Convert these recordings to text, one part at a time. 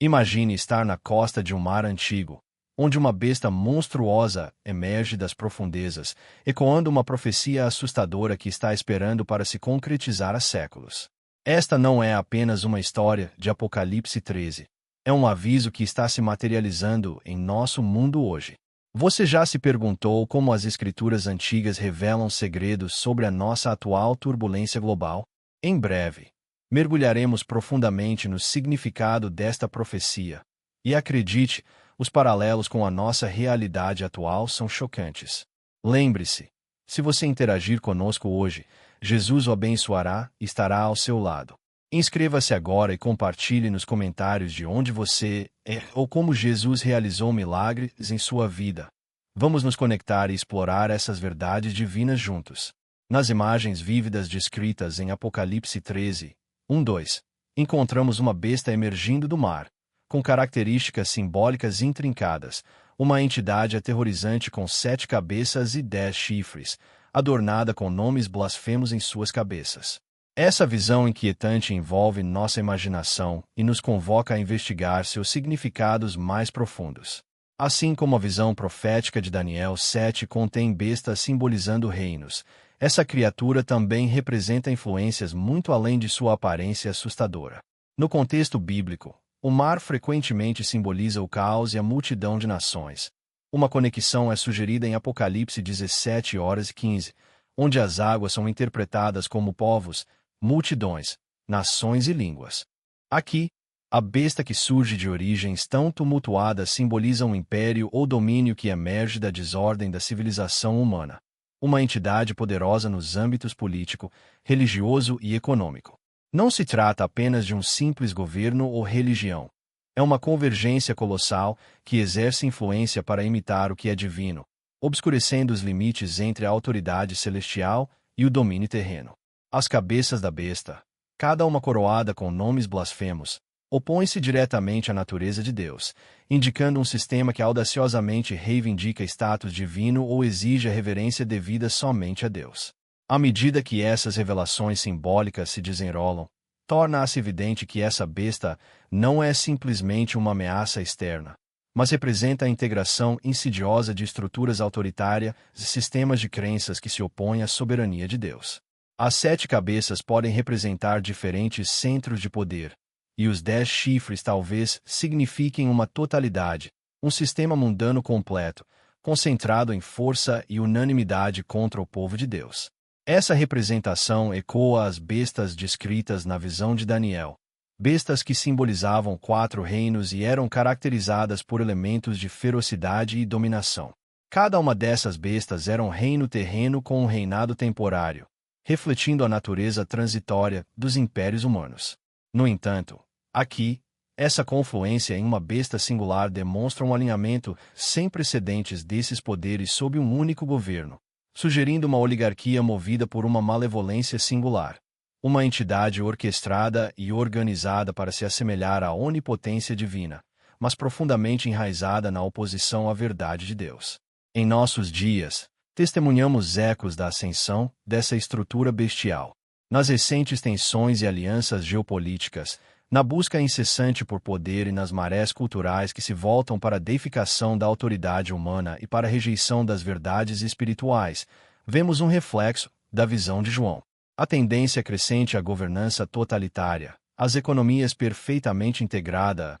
Imagine estar na costa de um mar antigo, onde uma besta monstruosa emerge das profundezas, ecoando uma profecia assustadora que está esperando para se concretizar há séculos. Esta não é apenas uma história de Apocalipse 13. É um aviso que está se materializando em nosso mundo hoje. Você já se perguntou como as escrituras antigas revelam segredos sobre a nossa atual turbulência global? Em breve, mergulharemos profundamente no significado desta profecia. E acredite, os paralelos com a nossa realidade atual são chocantes. Lembre-se, se você interagir conosco hoje, Jesus o abençoará e estará ao seu lado. Inscreva-se agora e compartilhe nos comentários de onde você é ou como Jesus realizou milagres em sua vida. Vamos nos conectar e explorar essas verdades divinas juntos. Nas imagens vívidas descritas em Apocalipse 13, 1-2, encontramos uma besta emergindo do mar, com características simbólicas intrincadas, uma entidade aterrorizante com 7 cabeças e 10 chifres, adornada com nomes blasfemos em suas cabeças. Essa visão inquietante envolve nossa imaginação e nos convoca a investigar seus significados mais profundos. Assim como a visão profética de Daniel 7 contém bestas simbolizando reinos, essa criatura também representa influências muito além de sua aparência assustadora. No contexto bíblico, o mar frequentemente simboliza o caos e a multidão de nações. Uma conexão é sugerida em Apocalipse 17:15, onde as águas são interpretadas como povos, multidões, nações e línguas. Aqui, a besta que surge de origens tão tumultuadas simboliza um império ou domínio que emerge da desordem da civilização humana. Uma entidade poderosa nos âmbitos político, religioso e econômico. Não se trata apenas de um simples governo ou religião. É uma convergência colossal que exerce influência para imitar o que é divino, obscurecendo os limites entre a autoridade celestial e o domínio terreno. As cabeças da besta, cada uma coroada com nomes blasfemos, opõem-se diretamente à natureza de Deus, indicando um sistema que audaciosamente reivindica status divino ou exige a reverência devida somente a Deus. À medida que essas revelações simbólicas se desenrolam, torna-se evidente que essa besta não é simplesmente uma ameaça externa, mas representa a integração insidiosa de estruturas autoritárias e sistemas de crenças que se opõem à soberania de Deus. As 7 cabeças podem representar diferentes centros de poder, e os 10 chifres talvez signifiquem uma totalidade, um sistema mundano completo, concentrado em força e unanimidade contra o povo de Deus. Essa representação ecoa as bestas descritas na visão de Daniel, bestas que simbolizavam 4 reinos e eram caracterizadas por elementos de ferocidade e dominação. Cada uma dessas bestas era um reino terreno com um reinado temporário, refletindo a natureza transitória dos impérios humanos. No entanto, aqui, essa confluência em uma besta singular demonstra um alinhamento sem precedentes desses poderes sob um único governo, sugerindo uma oligarquia movida por uma malevolência singular, uma entidade orquestrada e organizada para se assemelhar à onipotência divina, mas profundamente enraizada na oposição à verdade de Deus. Em nossos dias, testemunhamos ecos da ascensão dessa estrutura bestial. Nas recentes tensões e alianças geopolíticas, na busca incessante por poder e nas marés culturais que se voltam para a deificação da autoridade humana e para a rejeição das verdades espirituais, vemos um reflexo da visão de João. A tendência crescente à governança totalitária, às economias perfeitamente integradas,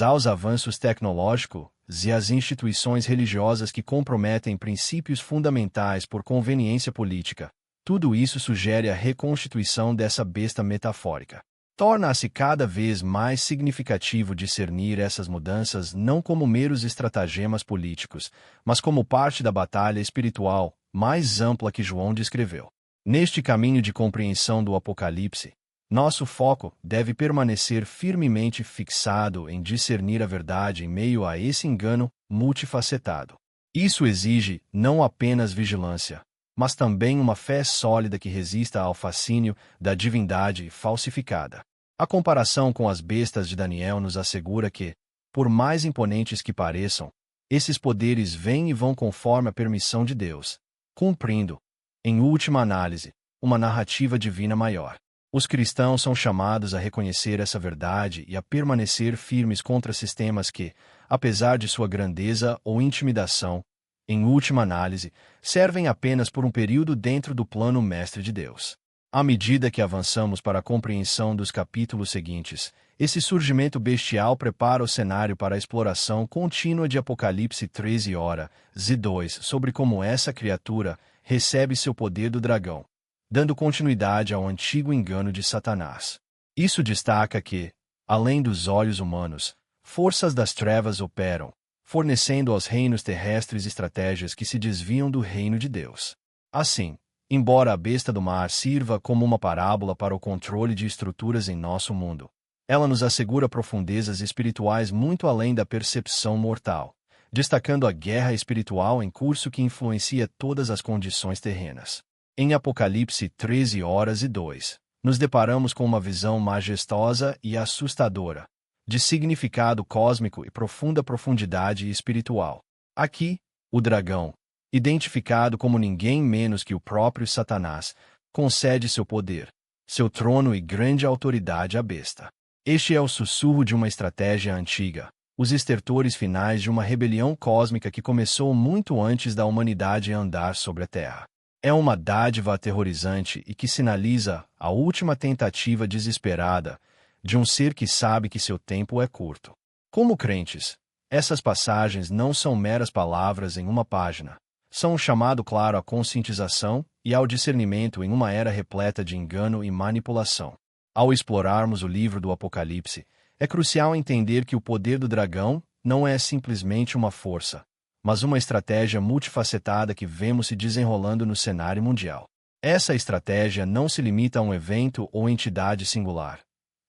aos avanços tecnológicos e às instituições religiosas que comprometem princípios fundamentais por conveniência política. Tudo isso sugere a reconstituição dessa besta metafórica. Torna-se cada vez mais significativo discernir essas mudanças não como meros estratagemas políticos, mas como parte da batalha espiritual mais ampla que João descreveu. Neste caminho de compreensão do Apocalipse, nosso foco deve permanecer firmemente fixado em discernir a verdade em meio a esse engano multifacetado. Isso exige não apenas vigilância, mas também uma fé sólida que resista ao fascínio da divindade falsificada. A comparação com as bestas de Daniel nos assegura que, por mais imponentes que pareçam, esses poderes vêm e vão conforme a permissão de Deus, cumprindo, em última análise, uma narrativa divina maior. Os cristãos são chamados a reconhecer essa verdade e a permanecer firmes contra sistemas que, apesar de sua grandeza ou intimidação, em última análise, servem apenas por um período dentro do plano mestre de Deus. À medida que avançamos para a compreensão dos capítulos seguintes, esse surgimento bestial prepara o cenário para a exploração contínua de Apocalipse 13 horas e 2 sobre como essa criatura recebe seu poder do dragão, dando continuidade ao antigo engano de Satanás. Isso destaca que, além dos olhos humanos, forças das trevas operam, fornecendo aos reinos terrestres estratégias que se desviam do reino de Deus. Assim, embora a besta do mar sirva como uma parábola para o controle de estruturas em nosso mundo, ela nos assegura profundezas espirituais muito além da percepção mortal, destacando a guerra espiritual em curso que influencia todas as condições terrenas. Em Apocalipse 13 horas e 2, nos deparamos com uma visão majestosa e assustadora, de significado cósmico e profunda profundidade espiritual. Aqui, o dragão, identificado como ninguém menos que o próprio Satanás, concede seu poder, seu trono e grande autoridade à besta. Este é o sussurro de uma estratégia antiga, os estertores finais de uma rebelião cósmica que começou muito antes da humanidade andar sobre a Terra. É uma dádiva aterrorizante e que sinaliza a última tentativa desesperada de um ser que sabe que seu tempo é curto. Como crentes, essas passagens não são meras palavras em uma página. São um chamado claro à conscientização e ao discernimento em uma era repleta de engano e manipulação. Ao explorarmos o livro do Apocalipse, é crucial entender que o poder do dragão não é simplesmente uma força, mas uma estratégia multifacetada que vemos se desenrolando no cenário mundial. Essa estratégia não se limita a um evento ou entidade singular.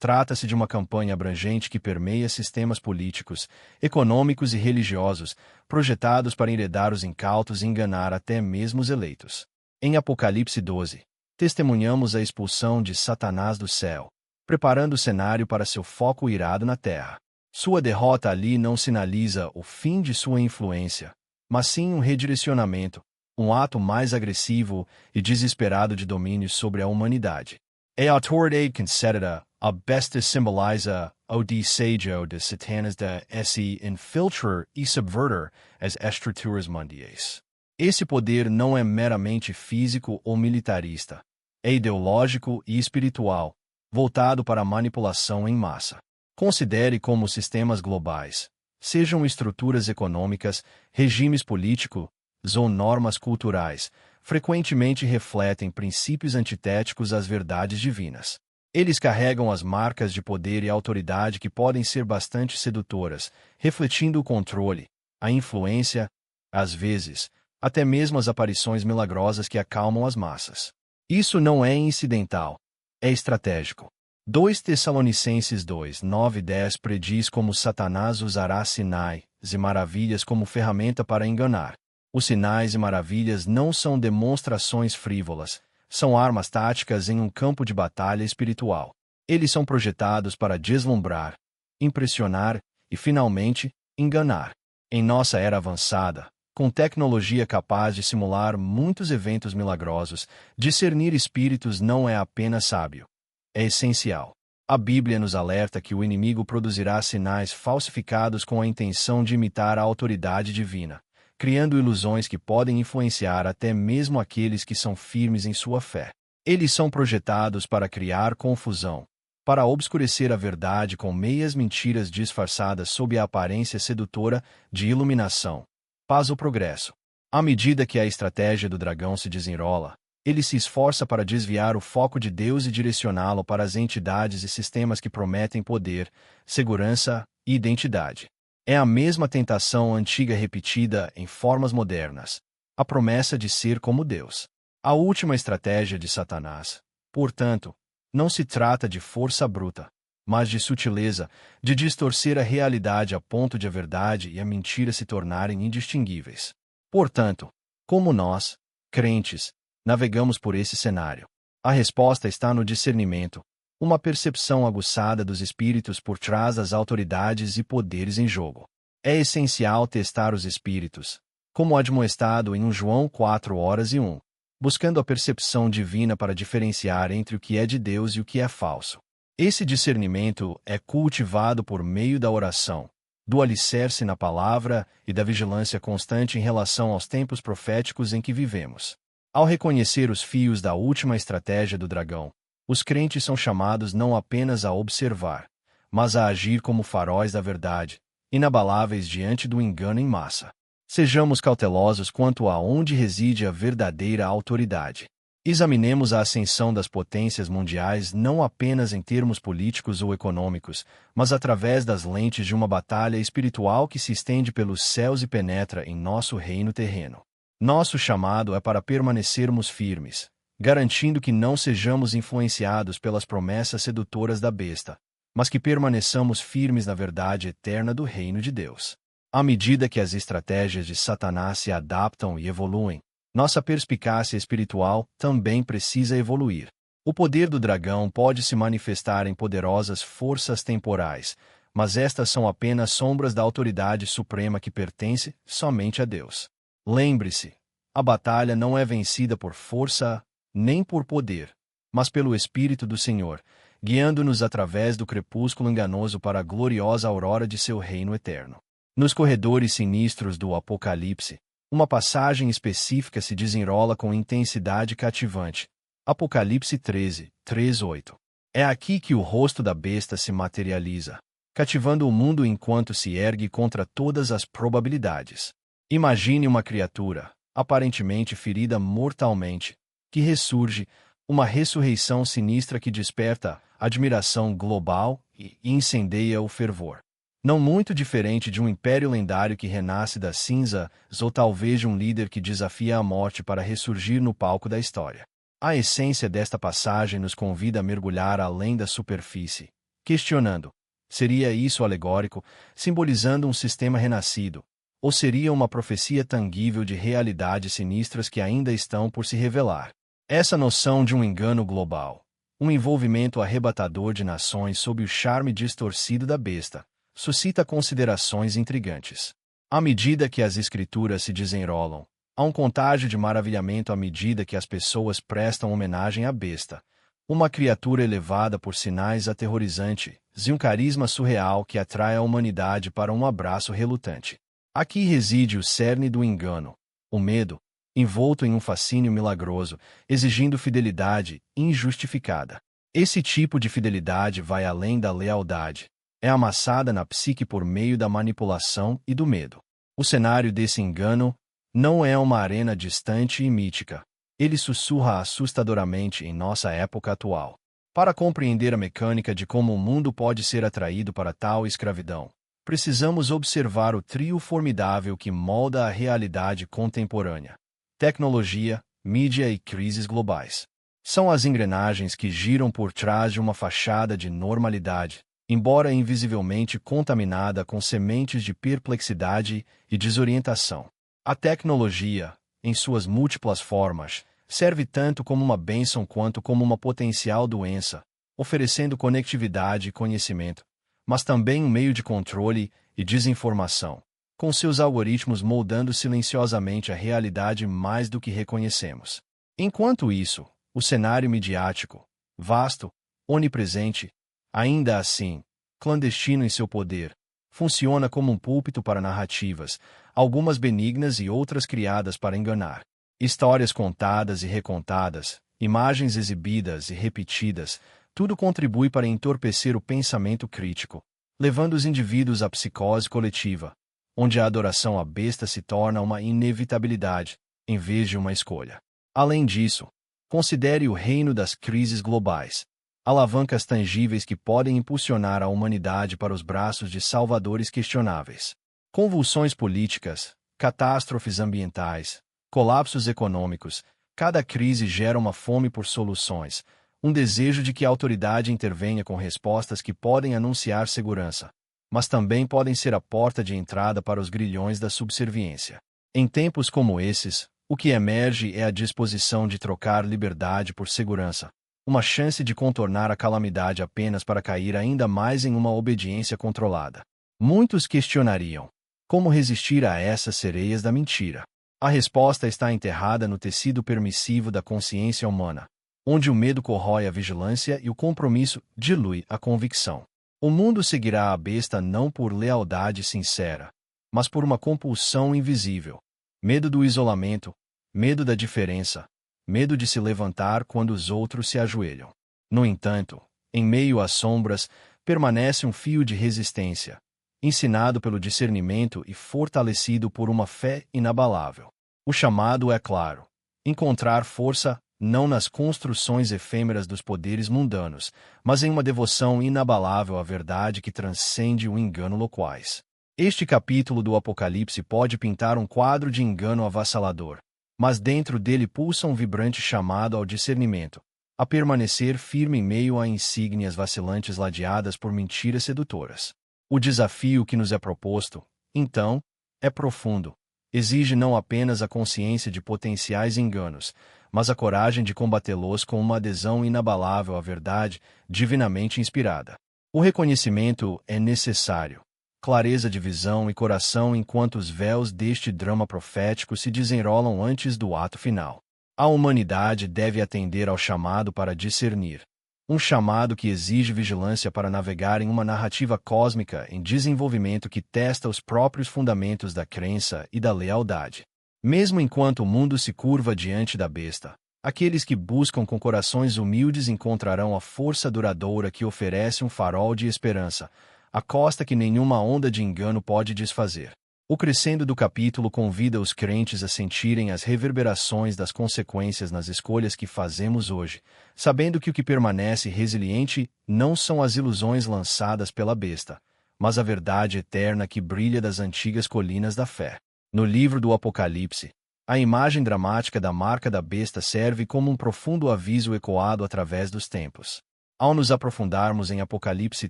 Trata-se de uma campanha abrangente que permeia sistemas políticos, econômicos e religiosos, projetados para enredar os incautos e enganar até mesmo os eleitos. Em Apocalipse 12, testemunhamos a expulsão de Satanás do céu, preparando o cenário para seu foco irado na terra. Sua derrota ali não sinaliza o fim de sua influência, mas sim um redirecionamento, um ato mais agressivo e desesperado de domínio sobre a humanidade. A autoridade concedida a besta simboliza o desejo de Satanás de se infiltrar e subverter as estruturas mundiais. Esse poder não é meramente físico ou militarista, é ideológico e espiritual, voltado para a manipulação em massa. Considere como sistemas globais, sejam estruturas econômicas, regimes políticos ou normas culturais, frequentemente refletem princípios antitéticos às verdades divinas. Eles carregam as marcas de poder e autoridade que podem ser bastante sedutoras, refletindo o controle, a influência, às vezes, até mesmo as aparições milagrosas que acalmam as massas. Isso não é incidental, é estratégico. 2 Tessalonicenses 2, 9 e 10 prediz como Satanás usará sinais e maravilhas como ferramenta para enganar. Os sinais e maravilhas não são demonstrações frívolas, são armas táticas em um campo de batalha espiritual. Eles são projetados para deslumbrar, impressionar e, finalmente, enganar. Em nossa era avançada, com tecnologia capaz de simular muitos eventos milagrosos, discernir espíritos não é apenas sábio. É essencial. A Bíblia nos alerta que o inimigo produzirá sinais falsificados com a intenção de imitar a autoridade divina, criando ilusões que podem influenciar até mesmo aqueles que são firmes em sua fé. Eles são projetados para criar confusão, para obscurecer a verdade com meias mentiras disfarçadas sob a aparência sedutora de iluminação, paz ou progresso. À medida que a estratégia do dragão se desenrola, ele se esforça para desviar o foco de Deus e direcioná-lo para as entidades e sistemas que prometem poder, segurança e identidade. É a mesma tentação antiga repetida em formas modernas, a promessa de ser como Deus. A última estratégia de Satanás, portanto, não se trata de força bruta, mas de sutileza, de distorcer a realidade a ponto de a verdade e a mentira se tornarem indistinguíveis. Portanto, como nós, crentes, navegamos por esse cenário? A resposta está no discernimento, uma percepção aguçada dos espíritos por trás das autoridades e poderes em jogo. É essencial testar os espíritos, como admoestado em 1 João 4 horas e 1. buscando a percepção divina para diferenciar entre o que é de Deus e o que é falso. Esse discernimento é cultivado por meio da oração, do alicerce na palavra e da vigilância constante em relação aos tempos proféticos em que vivemos. Ao reconhecer os fios da última estratégia do dragão, os crentes são chamados não apenas a observar, mas a agir como faróis da verdade, inabaláveis diante do engano em massa. Sejamos cautelosos quanto a onde reside a verdadeira autoridade. Examinemos a ascensão das potências mundiais não apenas em termos políticos ou econômicos, mas através das lentes de uma batalha espiritual que se estende pelos céus e penetra em nosso reino terreno. Nosso chamado é para permanecermos firmes, garantindo que não sejamos influenciados pelas promessas sedutoras da besta, mas que permaneçamos firmes na verdade eterna do reino de Deus. À medida que as estratégias de Satanás se adaptam e evoluem, nossa perspicácia espiritual também precisa evoluir. O poder do dragão pode se manifestar em poderosas forças temporais, mas estas são apenas sombras da autoridade suprema que pertence somente a Deus. Lembre-se, a batalha não é vencida por força, nem por poder, mas pelo Espírito do Senhor, guiando-nos através do crepúsculo enganoso para a gloriosa aurora de seu reino eterno. Nos corredores sinistros do Apocalipse, uma passagem específica se desenrola com intensidade cativante. Apocalipse 13, 3-8. É aqui que o rosto da besta se materializa, cativando o mundo enquanto se ergue contra todas as probabilidades. Imagine uma criatura, aparentemente ferida mortalmente, que ressurge, uma ressurreição sinistra que desperta admiração global e incendeia o fervor. Não muito diferente de um império lendário que renasce das cinzas, ou talvez de um líder que desafia a morte para ressurgir no palco da história. A essência desta passagem nos convida a mergulhar além da superfície, questionando: seria isso alegórico, simbolizando um sistema renascido, ou seria uma profecia tangível de realidades sinistras que ainda estão por se revelar? Essa noção de um engano global, um envolvimento arrebatador de nações sob o charme distorcido da besta, suscita considerações intrigantes. À medida que as escrituras se desenrolam, há um contágio de maravilhamento à medida que as pessoas prestam homenagem à besta, uma criatura elevada por sinais aterrorizantes e um carisma surreal que atrai a humanidade para um abraço relutante. Aqui reside o cerne do engano, o medo, envolto em um fascínio milagroso, exigindo fidelidade injustificada. Esse tipo de fidelidade vai além da lealdade. É amassada na psique por meio da manipulação e do medo. O cenário desse engano não é uma arena distante e mítica. Ele sussurra assustadoramente em nossa época atual. Para compreender a mecânica de como o mundo pode ser atraído para tal escravidão, precisamos observar o trio formidável que molda a realidade contemporânea: tecnologia, mídia e crises globais. São as engrenagens que giram por trás de uma fachada de normalidade, embora invisivelmente contaminada com sementes de perplexidade e desorientação. A tecnologia, em suas múltiplas formas, serve tanto como uma bênção quanto como uma potencial doença, oferecendo conectividade e conhecimento, mas também um meio de controle e desinformação, com seus algoritmos moldando silenciosamente a realidade mais do que reconhecemos. Enquanto isso, o cenário midiático, vasto, onipresente, ainda assim, clandestino em seu poder, funciona como um púlpito para narrativas, algumas benignas e outras criadas para enganar. Histórias contadas e recontadas, imagens exibidas e repetidas, tudo contribui para entorpecer o pensamento crítico, levando os indivíduos à psicose coletiva, onde a adoração à besta se torna uma inevitabilidade, em vez de uma escolha. Além disso, considere o reino das crises globais, alavancas tangíveis que podem impulsionar a humanidade para os braços de salvadores questionáveis. Convulsões políticas, catástrofes ambientais, colapsos econômicos, cada crise gera uma fome por soluções, um desejo de que a autoridade intervenha com respostas que podem anunciar segurança, mas também podem ser a porta de entrada para os grilhões da subserviência. Em tempos como esses, o que emerge é a disposição de trocar liberdade por segurança, uma chance de contornar a calamidade apenas para cair ainda mais em uma obediência controlada. Muitos questionariam: como resistir a essas sereias da mentira? A resposta está enterrada no tecido permissivo da consciência humana, onde o medo corrói a vigilância e o compromisso dilui a convicção. O mundo seguirá a besta não por lealdade sincera, mas por uma compulsão invisível. Medo do isolamento, medo da diferença, medo de se levantar quando os outros se ajoelham. No entanto, em meio às sombras, permanece um fio de resistência, ensinado pelo discernimento e fortalecido por uma fé inabalável. O chamado é claro: encontrar força não nas construções efêmeras dos poderes mundanos, mas em uma devoção inabalável à verdade que transcende o engano loquaz. Este capítulo do Apocalipse pode pintar um quadro de engano avassalador, mas dentro dele pulsa um vibrante chamado ao discernimento, a permanecer firme em meio a insígnias vacilantes ladeadas por mentiras sedutoras. O desafio que nos é proposto, então, é profundo. Exige não apenas a consciência de potenciais enganos, mas a coragem de combatê-los com uma adesão inabalável à verdade divinamente inspirada. O reconhecimento é necessário. Clareza de visão e coração enquanto os véus deste drama profético se desenrolam antes do ato final. A humanidade deve atender ao chamado para discernir. Um chamado que exige vigilância para navegar em uma narrativa cósmica em desenvolvimento que testa os próprios fundamentos da crença e da lealdade. Mesmo enquanto o mundo se curva diante da besta, aqueles que buscam com corações humildes encontrarão a força duradoura que oferece um farol de esperança, a costa que nenhuma onda de engano pode desfazer. O crescendo do capítulo convida os crentes a sentirem as reverberações das consequências nas escolhas que fazemos hoje, sabendo que o que permanece resiliente não são as ilusões lançadas pela besta, mas a verdade eterna que brilha das antigas colinas da fé. No livro do Apocalipse, a imagem dramática da marca da besta serve como um profundo aviso ecoado através dos tempos. Ao nos aprofundarmos em Apocalipse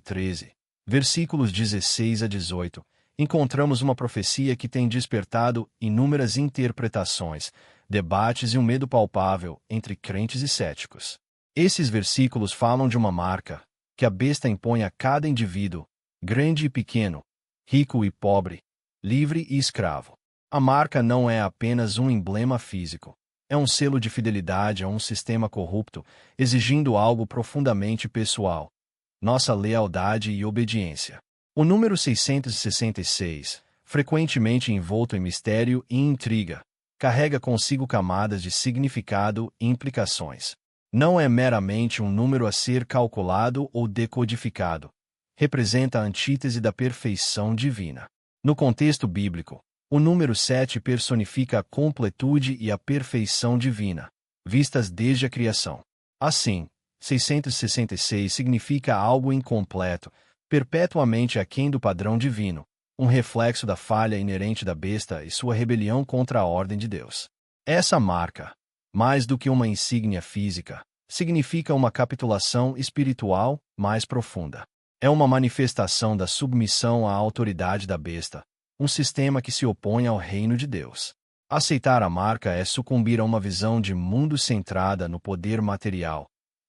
13, versículos 16 a 18, encontramos uma profecia que tem despertado inúmeras interpretações, debates e um medo palpável entre crentes e céticos. Esses versículos falam de uma marca que a besta impõe a cada indivíduo, grande e pequeno, rico e pobre, livre e escravo. A marca não é apenas um emblema físico. É um selo de fidelidade a um sistema corrupto, exigindo algo profundamente pessoal: nossa lealdade e obediência. O número 666, frequentemente envolto em mistério e intriga, carrega consigo camadas de significado e implicações. Não é meramente um número a ser calculado ou decodificado. Representa a antítese da perfeição divina. No contexto bíblico, o número 7 personifica a completude e a perfeição divina, vistas desde a criação. Assim, 666 significa algo incompleto, perpetuamente aquém do padrão divino, um reflexo da falha inerente da besta e sua rebelião contra a ordem de Deus. Essa marca, mais do que uma insígnia física, significa uma capitulação espiritual mais profunda. É uma manifestação da submissão à autoridade da besta, um sistema que se opõe ao reino de Deus. Aceitar a marca é sucumbir a uma visão de mundo centrada no poder material,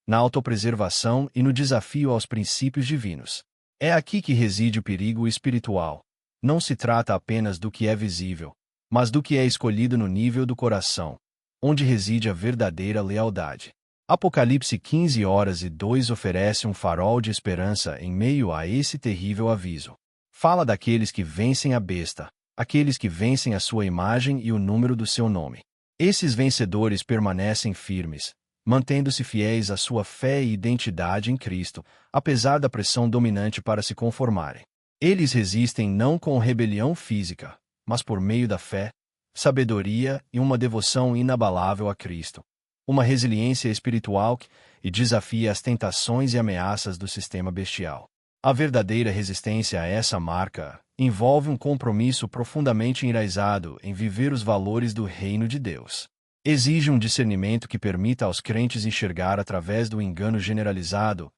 na autopreservação e no desafio aos princípios divinos. É aqui que reside o perigo espiritual. Não se trata apenas do que é visível, mas do que é escolhido no nível do coração, onde reside a verdadeira lealdade. Apocalipse 15:2 oferece um farol de esperança em meio a esse terrível aviso. Fala daqueles que vencem a besta, aqueles que vencem a sua imagem e o número do seu nome. Esses vencedores permanecem firmes, mantendo-se fiéis à sua fé e identidade em Cristo, apesar da pressão dominante para se conformarem. Eles resistem não com rebelião física, mas por meio da fé, sabedoria e uma devoção inabalável a Cristo. Uma resiliência espiritual que desafia as tentações e ameaças do sistema bestial. A verdadeira resistência a essa marca envolve um compromisso profundamente enraizado em viver os valores do reino de Deus. Exige um discernimento que permita aos crentes enxergar através do engano generalizado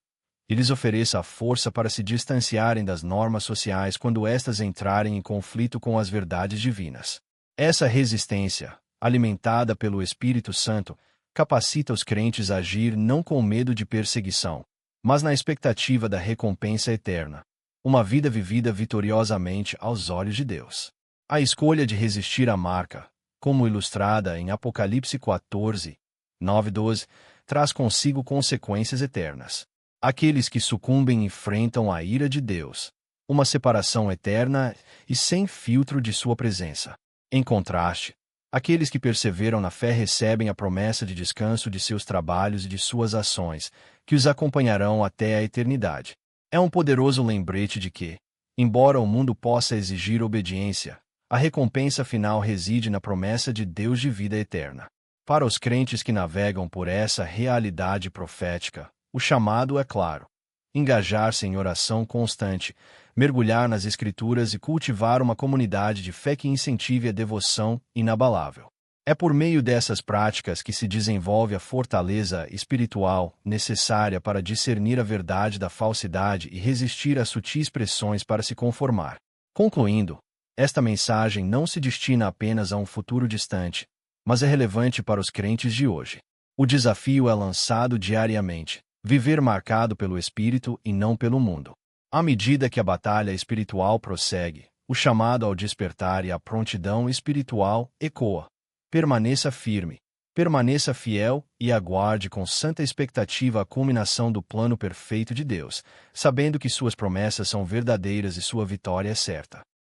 e lhes ofereça a força para se distanciarem das normas sociais quando estas entrarem em conflito com as verdades divinas. Essa resistência, alimentada pelo Espírito Santo, capacita os crentes a agir não com medo de perseguição, mas na expectativa da recompensa eterna, uma vida vivida vitoriosamente aos olhos de Deus. A escolha de resistir à marca, como ilustrada em Apocalipse 14, 9-12, traz consigo consequências eternas. Aqueles que sucumbem enfrentam a ira de Deus, uma separação eterna e sem filtro de sua presença. Em contraste, aqueles que perseveram na fé recebem a promessa de descanso de seus trabalhos e de suas ações, que os acompanharão até a eternidade. É um poderoso lembrete de que, embora o mundo possa exigir obediência, a recompensa final reside na promessa de Deus de vida eterna. Para os crentes que navegam por essa realidade profética, o chamado é claro: engajar-se em oração constante, mergulhar nas Escrituras e cultivar uma comunidade de fé que incentive a devoção inabalável. É por meio dessas práticas que se desenvolve a fortaleza espiritual necessária para discernir a verdade da falsidade e resistir às sutis pressões para se conformar. Concluindo, esta mensagem não se destina apenas a um futuro distante, mas é relevante para os crentes de hoje. O desafio é lançado diariamente: viver marcado pelo Espírito e não pelo mundo. À medida que a batalha espiritual prossegue, o chamado ao despertar e à prontidão espiritual ecoa. Permaneça firme, permaneça fiel e aguarde com santa expectativa a culminação do plano perfeito de Deus, sabendo que suas promessas são verdadeiras e sua vitória é certa.